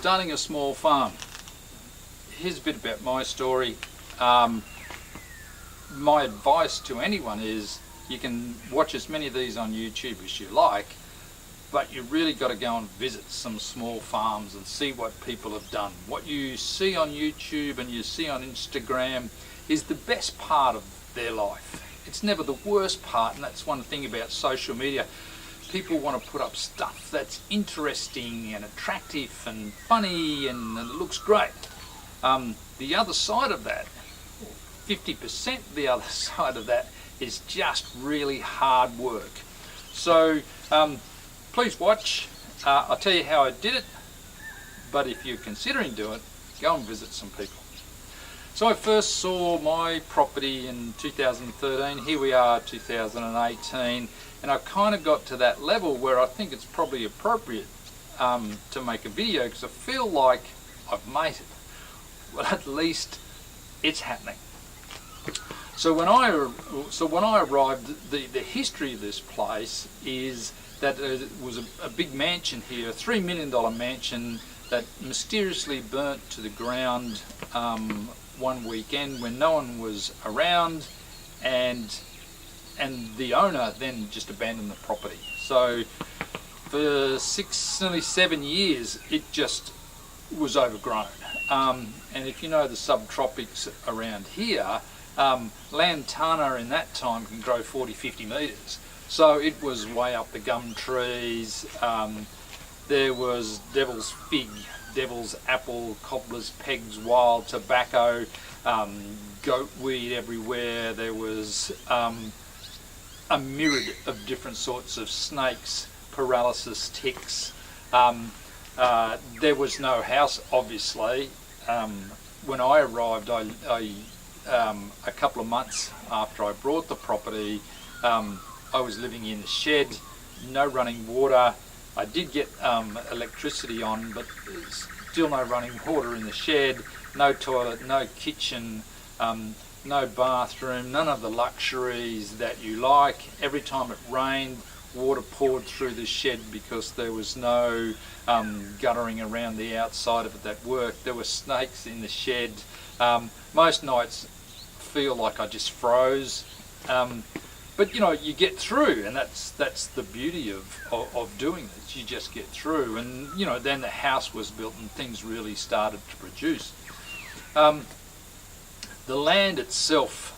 starting a small farm. Here's a bit about my story. My advice to anyone is you can watch as many of these on YouTube as you like, but you really got to go and visit some small farms and see what people have done. What you see on YouTube and you see on Instagram is the best part of their life. It's never the worst part, and that's one thing about social media. People want to put up stuff that's interesting and attractive and funny and it looks great. The other side of that, 50% the other side of that, is just really hard work. So please watch. I'll tell you how I did it, but if you're considering doing it, go and visit some people. So I first saw my property in 2013. Here we are, 2018, and I kind of got to that level where I think it's probably appropriate to make a video, because I feel like I've made it. Well, at least it's happening. So when I arrived, the history of this place is that it was a big mansion here, a $3 million mansion that mysteriously burnt to the ground one weekend when no one was around, and the owner then just abandoned the property. So for nearly 7 years, it just was overgrown. And if you know the subtropics around here, lantana in that time can grow 40-50 metres. So it was way up the gum trees. There was devil's fig, devil's apple, cobbler's pegs, wild tobacco, goatweed everywhere. There was a myriad of different sorts of snakes, paralysis, ticks. There was no house, obviously. When I arrived, a couple of months after I bought the property, I was living in a shed, no running water. I did get electricity on, but still no running water in the shed, no toilet, no kitchen, no bathroom, none of the luxuries that you like. Every time it rained, water poured through the shed because there was no guttering around the outside of it that worked. There were snakes in the shed. Most nights feel like I just froze. But you know, you get through, and that's the beauty of doing this. You just get through, and you know, then the house was built and things really started to produce. The land itself,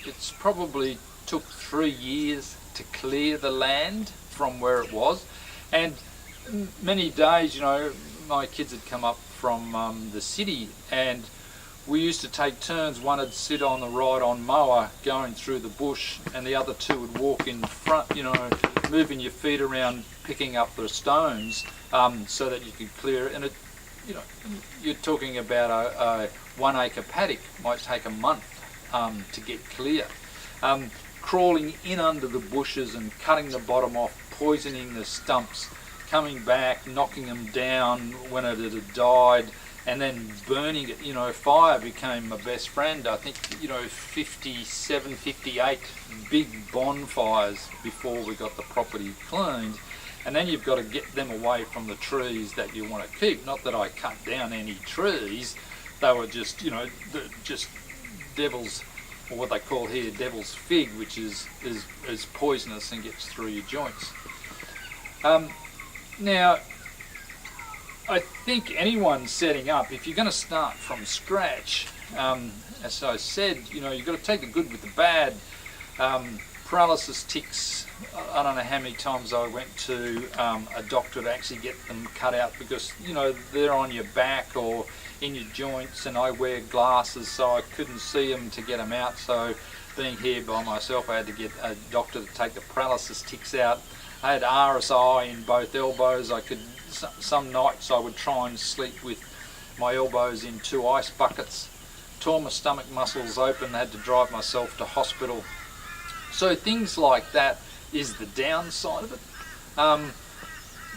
it's probably took 3 years to clear the land from where it was, and many days, you know, my kids had come up from the city, and we used to take turns. One would sit on the ride-on mower going through the bush, and the other two would walk in front, you know, moving your feet around, picking up the stones so that you could clear it. And it, you know, you're talking about a 1 acre paddock, might take a month to get clear. Crawling in under the bushes and cutting the bottom off, poisoning the stumps, coming back, knocking them down when it had died, and then burning it. You know, fire became my best friend. I think, you know, 57, 58 big bonfires before we got the property cleaned. And then you've got to get them away from the trees that you want to keep. Not that I cut down any trees. They were just, you know, just devil's, or what they call here, devil's fig, which is poisonous and gets through your joints. Now, I think anyone setting up, if you're going to start from scratch, as I said, you know, you've got to take the good with the bad. Paralysis, ticks, I don't know how many times I went to a doctor to actually get them cut out, because, you know, they're on your back or in your joints, and I wear glasses so I couldn't see them to get them out. So being here by myself, I had to get a doctor to take the paralysis ticks out. I had RSI in both elbows. I could, some nights I would try and sleep with my elbows in 2 ice buckets. Tore my stomach muscles open, had to drive myself to hospital. So things like that is the downside of it.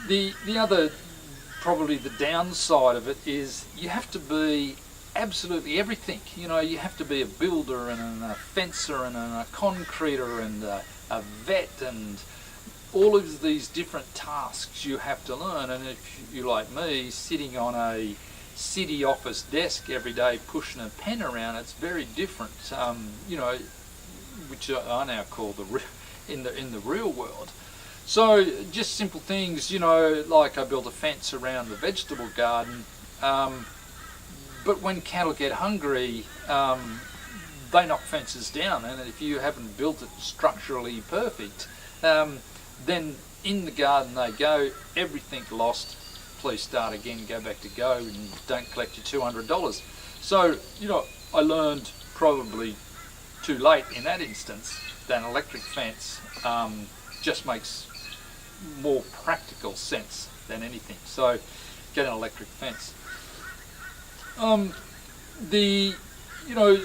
The other, probably the downside of it, is you have to be absolutely everything. You know, you have to be a builder and a fencer and a concreter and a vet and all of these different tasks you have to learn, and if you're like me, sitting on a city office desk every day pushing a pen around, it's very different, you know, which I now call in the real world. So just simple things, you know, like I built a fence around the vegetable garden, but when cattle get hungry, they knock fences down, and if you haven't built it structurally perfect, then in the garden they go, everything lost, please start again, go back to go, and don't collect your $200. So, you know, I learned probably too late in that instance that an electric fence just makes more practical sense than anything. So get an electric fence. You know,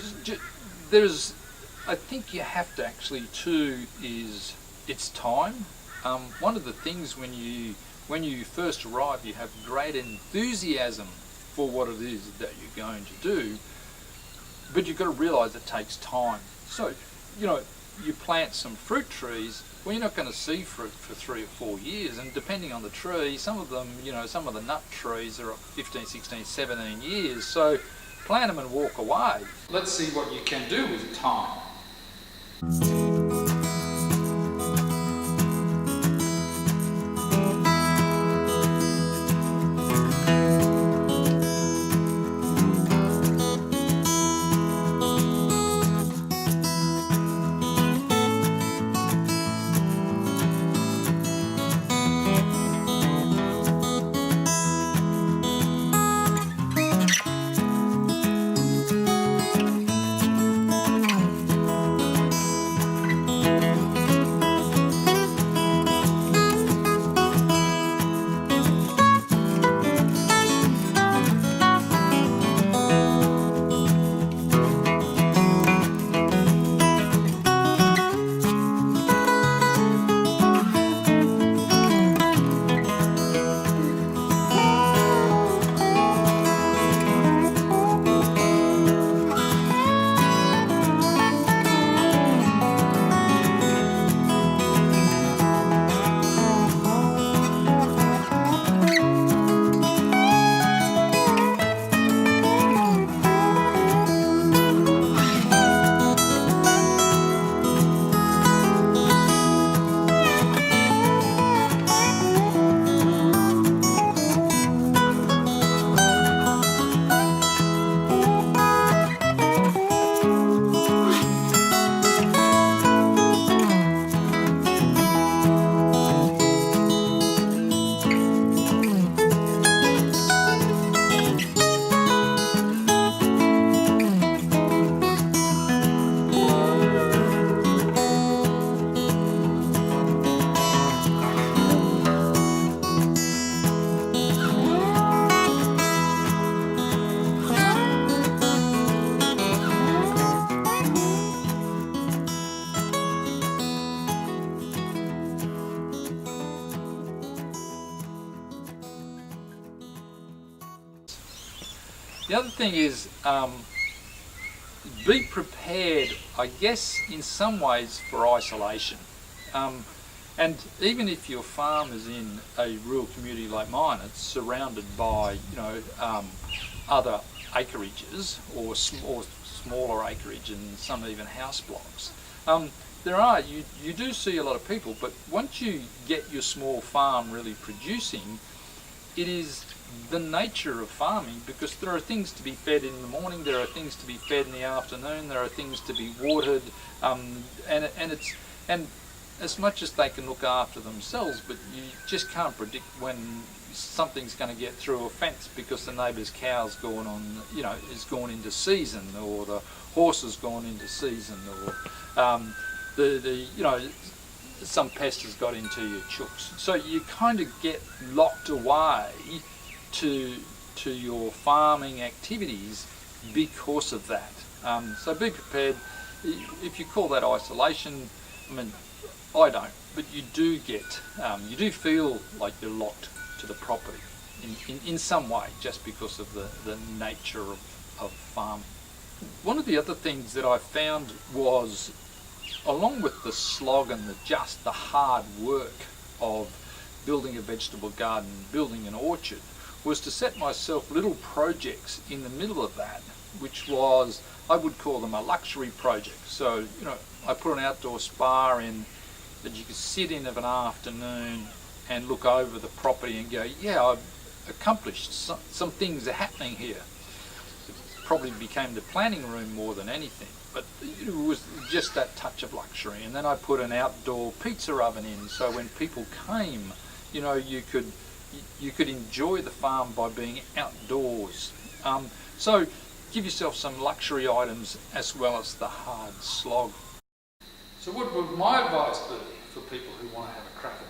there's, I think you have to actually too, is it's time. One of the things when you first arrive, you have great enthusiasm for what it is that you're going to do, but you've got to realise it takes time. So, you know, you plant some fruit trees, well, you're not going to see fruit for 3 or 4 years, and depending on the tree, some of them, you know, some of the nut trees are 15, 16, 17 years, so plant them and walk away. Let's see what you can do with time. The other thing is, be prepared, I guess, in some ways for isolation. And even if your farm is in a rural community like mine, it's surrounded by, you know, other acreages or smaller acreage and some even house blocks. You do see a lot of people, but once you get your small farm really producing, it is the nature of farming, because there are things to be fed in the morning, there are things to be fed in the afternoon, there are things to be watered, and as much as they can look after themselves, but you just can't predict when something's going to get through a fence because the neighbour's cow's gone on, you know, is gone into season, or the horse has gone into season, or you know, some pest has got into your chooks. So you kind of get locked away to your farming activities because of that. So be prepared. If you call that isolation, I mean, I don't, but you do get, you do feel like you're locked to the property in some way, just because of the nature of farming. One of the other things that I found was, along with the slog and the hard work of building a vegetable garden, building an orchard, was to set myself little projects in the middle of that, which was, I would call them a luxury project. So, you know, I put an outdoor spa in that you could sit in of an afternoon and look over the property and go, yeah, I've accomplished some things are happening here. It probably became the planning room more than anything, but it was just that touch of luxury. And then I put an outdoor pizza oven in, so when people came, you know, you could enjoy the farm by being outdoors. So give yourself some luxury items as well as the hard slog. So what would my advice be for people who want to have a crack at